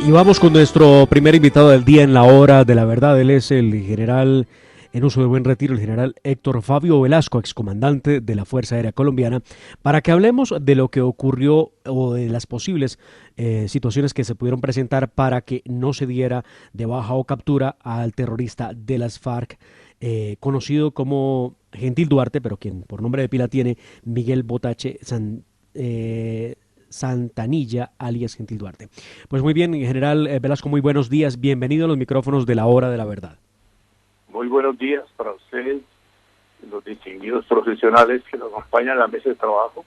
Y vamos con nuestro primer invitado del día en la hora de la verdad. Él es el general en uso de buen retiro, el general Héctor Fabio Velasco, excomandante de la Fuerza Aérea Colombiana, para que hablemos de lo que ocurrió o de las posibles situaciones que se pudieron presentar para que no se diera de baja o captura al terrorista de las FARC, conocido como Gentil Duarte, pero quien por nombre de pila tiene Miguel Botache Santanilla, alias Gentil Duarte. Pues muy bien, general Velasco, muy buenos días. Bienvenido a los micrófonos de la hora de la verdad. Muy buenos días para ustedes, los distinguidos profesionales que nos acompañan en la mesa de trabajo,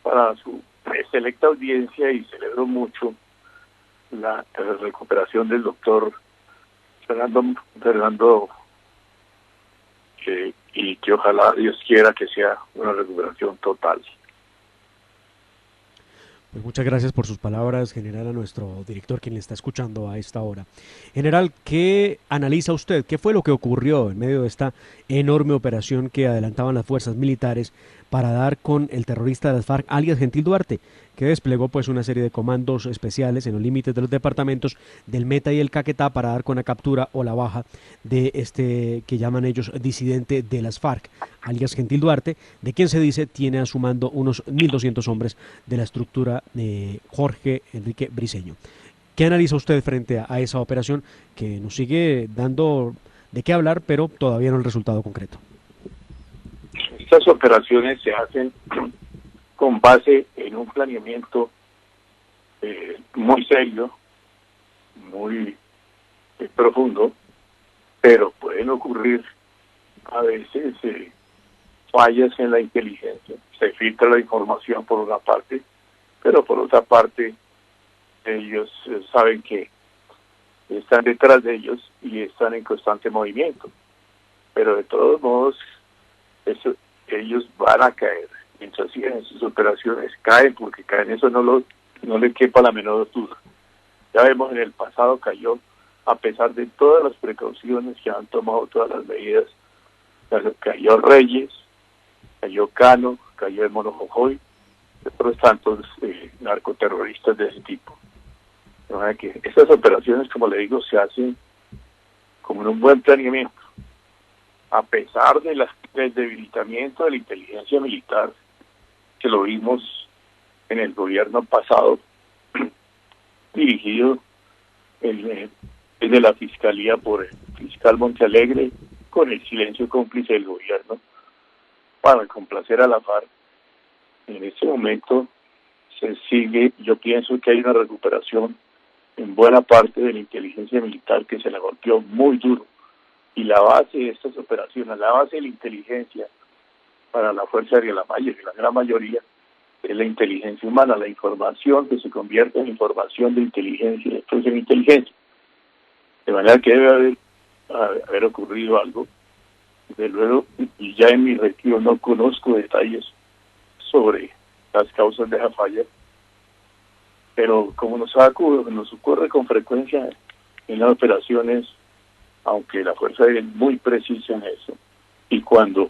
para su selecta audiencia, y celebro mucho la recuperación del doctor Fernando, y que ojalá Dios quiera que sea una recuperación total. Pues muchas gracias por sus palabras, general, a nuestro director, quien le está escuchando a esta hora. General, ¿qué analiza usted? ¿Qué fue lo que ocurrió en medio de esta enorme operación que adelantaban las fuerzas militares para dar con el terrorista de las FARC, alias Gentil Duarte, que desplegó pues una serie de comandos especiales en los límites de los departamentos del Meta y el Caquetá para dar con la captura o la baja de este que llaman ellos disidente de las FARC, alias Gentil Duarte, de quien se dice tiene a su mando unos 1.200 hombres de la estructura Jorge Enrique Briceño. ¿Qué analiza usted frente a esa operación que nos sigue dando de qué hablar, pero todavía no el resultado concreto? Estas operaciones se hacen con base en un planeamiento muy serio, muy profundo, pero pueden ocurrir a veces fallas en la inteligencia. Se filtra la información por una parte, pero por otra parte ellos saben que están detrás de ellos y están en constante movimiento. Pero de todos modos, ellos van a caer. Mientras siguen sus operaciones, caen porque caen. Eso no le quepa la menor duda. Ya vemos, en el pasado cayó, a pesar de todas las precauciones que han tomado, todas las medidas. Cayó Reyes, cayó Cano, cayó el Mono Jojoy, otros tantos narcoterroristas de ese tipo. De manera que estas operaciones, como le digo, se hacen como en un buen planeamiento. A pesar del debilitamiento de la inteligencia militar, que lo vimos en el gobierno pasado, dirigido desde la Fiscalía por el fiscal Montealegre, con el silencio cómplice del gobierno, para complacer a la FARC. En este momento se sigue, yo pienso que hay una recuperación en buena parte de la inteligencia militar, que se la golpeó muy duro. Y la base de estas operaciones, la base de la inteligencia para la Fuerza Aérea, la gran mayoría, es la inteligencia humana, la información que se convierte en información de inteligencia y después en inteligencia. De manera que debe haber ocurrido algo. Desde luego, y ya en mi retiro no conozco detalles sobre las causas de esa falla, pero como nos ocurre con frecuencia en las operaciones, aunque la Fuerza Aérea es muy precisa en eso, y cuando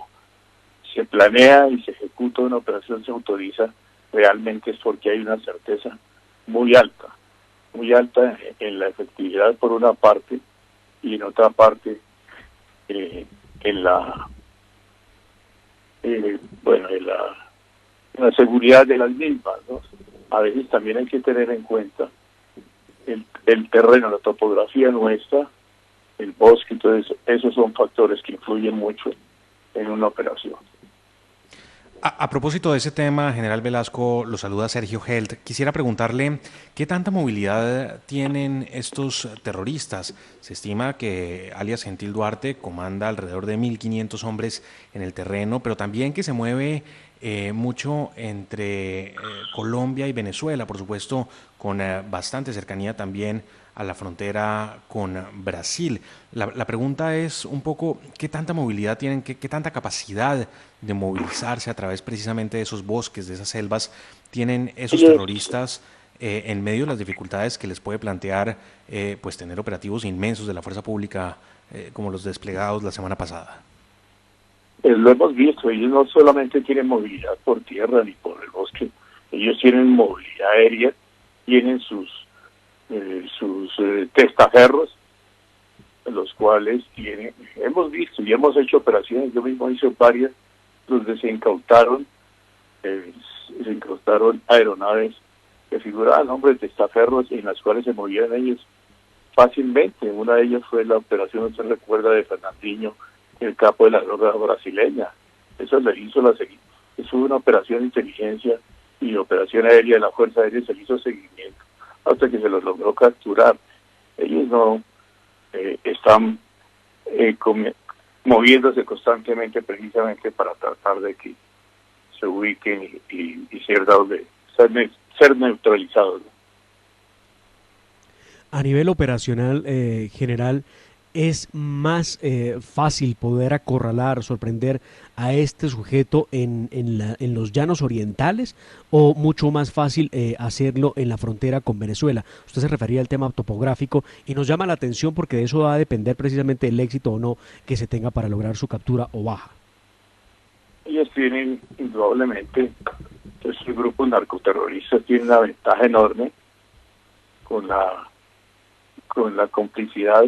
se planea y se ejecuta una operación, se autoriza, realmente es porque hay una certeza muy alta en la efectividad por una parte, y en otra parte en la seguridad de las mismas, ¿no? A veces también hay que tener en cuenta el terreno, la topografía nuestra, el bosque. Entonces esos son factores que influyen mucho en una operación. A propósito de ese tema, general Velasco, lo saluda Sergio Helt. Quisiera preguntarle qué tanta movilidad tienen estos terroristas. Se estima que alias Gentil Duarte comanda alrededor de 1.500 hombres en el terreno, pero también que se mueve mucho entre Colombia y Venezuela, por supuesto, con bastante cercanía también a la frontera con Brasil. La pregunta es un poco qué tanta movilidad tienen, qué tanta capacidad de movilizarse a través precisamente de esos bosques, de esas selvas, tienen esos terroristas en medio de las dificultades que les puede plantear pues tener operativos inmensos de la fuerza pública como los desplegados la semana pasada. Lo hemos visto, ellos no solamente tienen movilidad por tierra ni por el bosque, ellos tienen movilidad aérea, tienen sus sus testaferros, los cuales hemos visto y hemos hecho operaciones, yo mismo hice varias, donde se incautaron aeronaves que figuraban nombres de testaferros en las cuales se movían ellos fácilmente. Una de ellas fue la operación, usted recuerda, de Fernandinho, el capo de la droga brasileña. Eso le hizo eso una operación de inteligencia y operación aérea de la Fuerza Aérea, se le hizo seguimiento hasta que se los logró capturar. Ellos no están moviéndose constantemente precisamente para tratar de que se ubiquen y ser neutralizados, ¿no? A nivel operacional general, ¿es más fácil poder acorralar, sorprender a este sujeto en los llanos orientales o mucho más fácil hacerlo en la frontera con Venezuela? Usted se refería al tema topográfico y nos llama la atención porque de eso va a depender precisamente el éxito o no que se tenga para lograr su captura o baja. Ellos tienen, indudablemente, estos grupos narcoterroristas tienen una ventaja enorme con la complicidad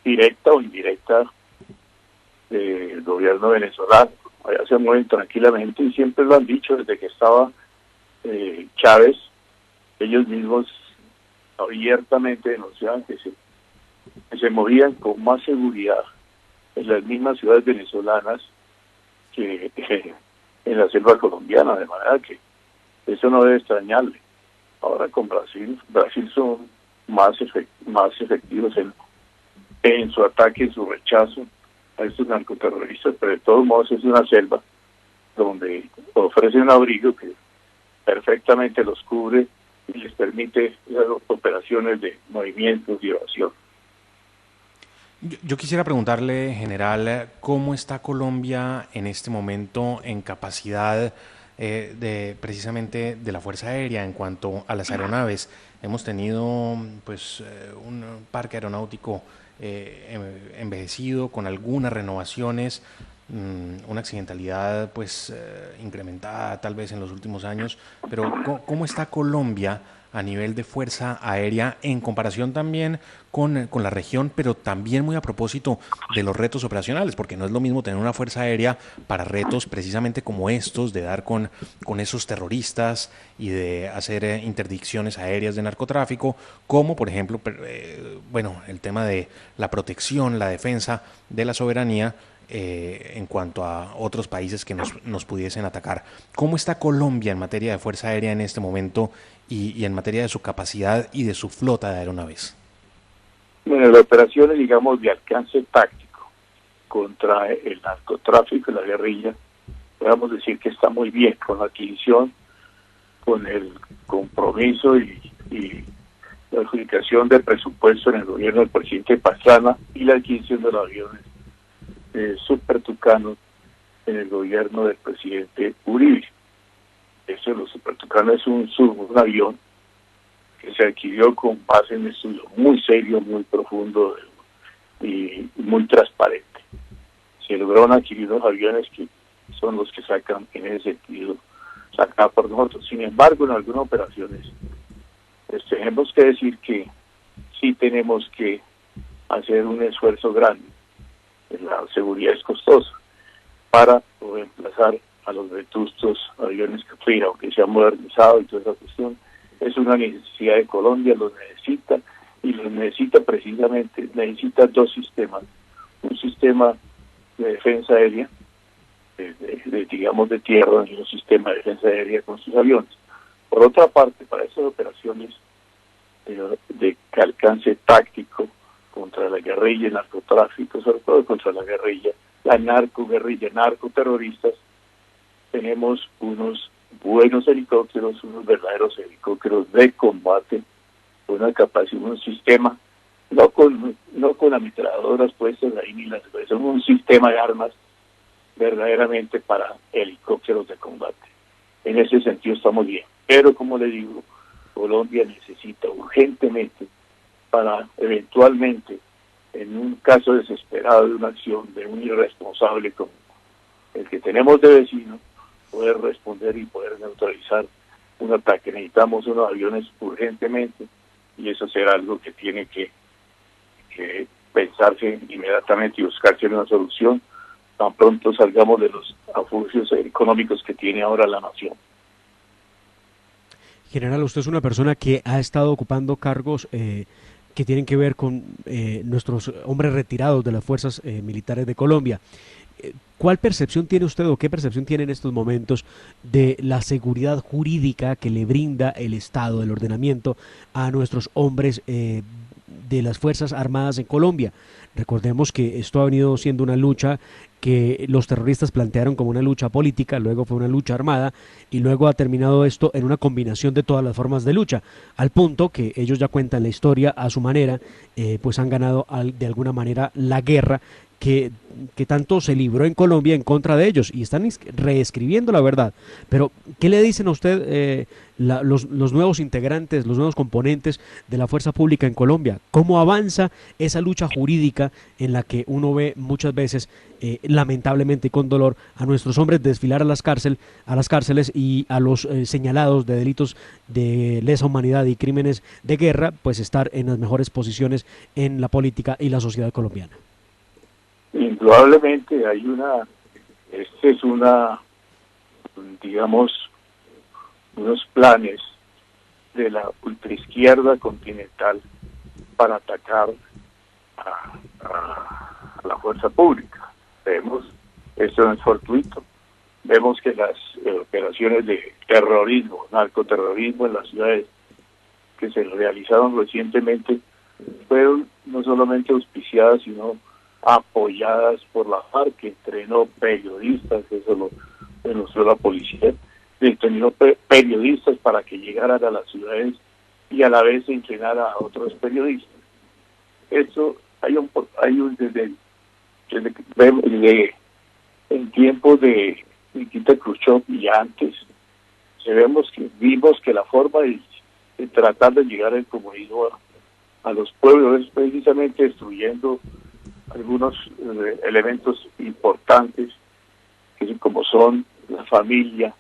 directa o indirecta del gobierno venezolano. Allá se mueven tranquilamente y siempre lo han dicho desde que estaba Chávez. Ellos mismos abiertamente denunciaban que se movían con más seguridad en las mismas ciudades venezolanas que en la selva colombiana, de manera que eso no debe extrañarle. Ahora con Brasil son más efectivos en su ataque, en su rechazo a estos narcoterroristas, pero de todos modos es una selva donde ofrece un abrigo que perfectamente los cubre y les permite operaciones de movimientos y evasión. Yo quisiera preguntarle, general, ¿cómo está Colombia en este momento en capacidad precisamente de la Fuerza Aérea en cuanto a las aeronaves? Hemos tenido un parque aeronáutico envejecido con algunas renovaciones, una accidentalidad incrementada tal vez en los últimos años, pero ¿cómo está Colombia a nivel de fuerza aérea en comparación también con la región, pero también muy a propósito de los retos operacionales? Porque no es lo mismo tener una fuerza aérea para retos precisamente como estos, de dar con esos terroristas y de hacer interdicciones aéreas de narcotráfico, como por ejemplo, el tema de la protección, la defensa de la soberanía en cuanto a otros países que nos pudiesen atacar. ¿Cómo está Colombia en materia de fuerza aérea en este momento y en materia de su capacidad y de su flota de aeronaves? Bueno, las operaciones, digamos, de alcance táctico contra el narcotráfico y la guerrilla, podemos decir que está muy bien, con la adquisición, con el compromiso y la adjudicación de presupuesto en el gobierno del presidente Pastrana y la adquisición de los aviones Super Tucano en el gobierno del presidente Uribe. Eso, los Super Tucano, es un avión que se adquirió con base en estudio muy serio, muy profundo y muy transparente. Se lograron adquirir los aviones que son los que sacan en ese sentido, sacados por nosotros. Sin embargo, en algunas operaciones tenemos que decir que sí tenemos que hacer un esfuerzo grande. La seguridad es costosa para reemplazar a los vetustos aviones que aunque se han modernizado y toda esa cuestión. Es una necesidad de Colombia, los necesita, y los necesita precisamente, necesita dos sistemas. Un sistema de defensa aérea, digamos de tierra, y un sistema de defensa aérea con sus aviones. Por otra parte, para estas operaciones de alcance táctico contra la guerrilla, el narcotráfico, sobre todo contra la guerrilla, la narcoguerrilla, narcoterroristas, tenemos unos buenos helicópteros, unos verdaderos helicópteros de combate, una capacidad, un sistema, no con ametralladoras puestas ahí ni las son un sistema de armas verdaderamente para helicópteros de combate. En ese sentido estamos bien, pero como le digo, Colombia necesita urgentemente para eventualmente, en un caso desesperado de una acción de un irresponsable como el que tenemos de vecino, poder responder y poder neutralizar un ataque. Necesitamos unos aviones urgentemente, y eso será algo que tiene que pensarse inmediatamente y buscarse una solución tan pronto salgamos de los afugios económicos que tiene ahora la nación. General, usted es una persona que ha estado ocupando cargos que tienen que ver con nuestros hombres retirados de las fuerzas militares de Colombia. ¿Cuál percepción tiene usted o qué percepción tiene en estos momentos de la seguridad jurídica que le brinda el Estado, el ordenamiento a nuestros hombres de las Fuerzas Armadas en Colombia? Recordemos que esto ha venido siendo una lucha que los terroristas plantearon como una lucha política, luego fue una lucha armada y luego ha terminado esto en una combinación de todas las formas de lucha, al punto que ellos ya cuentan la historia a su manera, pues han ganado de alguna manera la guerra que tanto se libró en Colombia en contra de ellos y están reescribiendo la verdad. Pero, ¿qué le dicen a usted los nuevos integrantes, los nuevos componentes de la fuerza pública en Colombia? ¿Cómo avanza esa lucha jurídica en la que uno ve muchas veces, lamentablemente y con dolor, a nuestros hombres desfilar a las cárceles y a los señalados de delitos de lesa humanidad y crímenes de guerra, pues estar en las mejores posiciones en la política y la sociedad colombiana? Indudablemente digamos, unos planes de la ultraizquierda continental para atacar a la fuerza pública. Vemos, esto no es fortuito, vemos que las operaciones de terrorismo, narcoterrorismo en las ciudades que se realizaron recientemente fueron no solamente auspiciadas, sino apoyadas por la FARC, que entrenó periodistas, eso lo demostró la policía, entrenó periodistas para que llegaran a las ciudades y a la vez entrenara a otros periodistas. Eso desde en tiempos de Nikita Khrushchev y antes, vimos que la forma de tratar de llegar al comunismo a los pueblos es precisamente destruyendo algunos elementos importantes, como son la familia,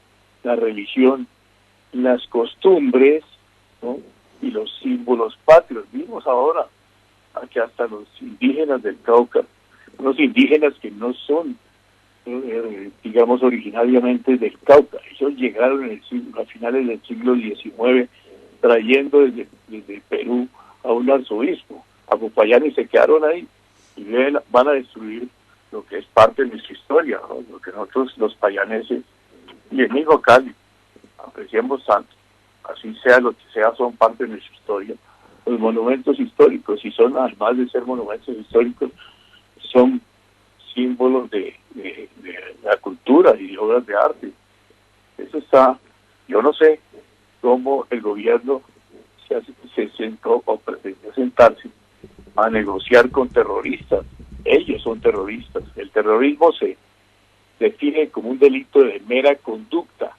la religión, las costumbres, ¿no? Y los símbolos patrios. Vimos ahora que hasta los indígenas del Cauca, unos indígenas que no son, digamos, originariamente del Cauca, ellos llegaron a finales del siglo XIX trayendo desde Perú a un arzobispo, a Popayán, y se quedaron ahí. Y van a destruir lo que es parte de nuestra historia, ¿no? Lo que nosotros los payaneses y el mismo Cali apreciamos tanto, así sea lo que sea, son parte de nuestra historia. Los monumentos históricos, y son, además de ser monumentos históricos, son símbolos de la cultura y de obras de arte. Eso está, yo no sé cómo el gobierno se sentó o pretendió sentarse a negociar con terroristas. Ellos son terroristas. El terrorismo se define como un delito de mera conducta,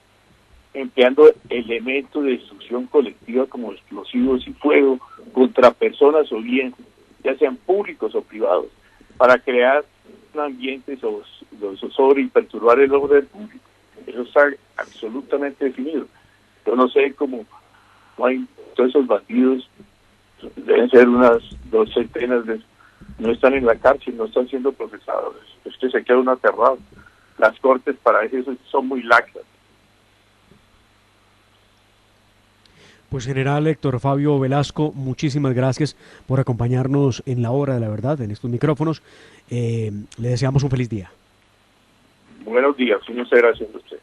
empleando elementos de destrucción colectiva como explosivos y fuego contra personas o bienes, ya sean públicos o privados, para crear un ambiente sobre y perturbar el orden público. Eso está absolutamente definido. Yo no sé cómo no hay todos esos bandidos, deben ser unas 2 centenas no están en la cárcel, no están siendo procesados. Es que se queda uno aterrado. Las cortes para eso son muy laxas. Pues general Héctor Fabio Velasco, muchísimas gracias por acompañarnos en la hora de la verdad, en estos micrófonos. Le deseamos un feliz día. Buenos días, muchas gracias a usted.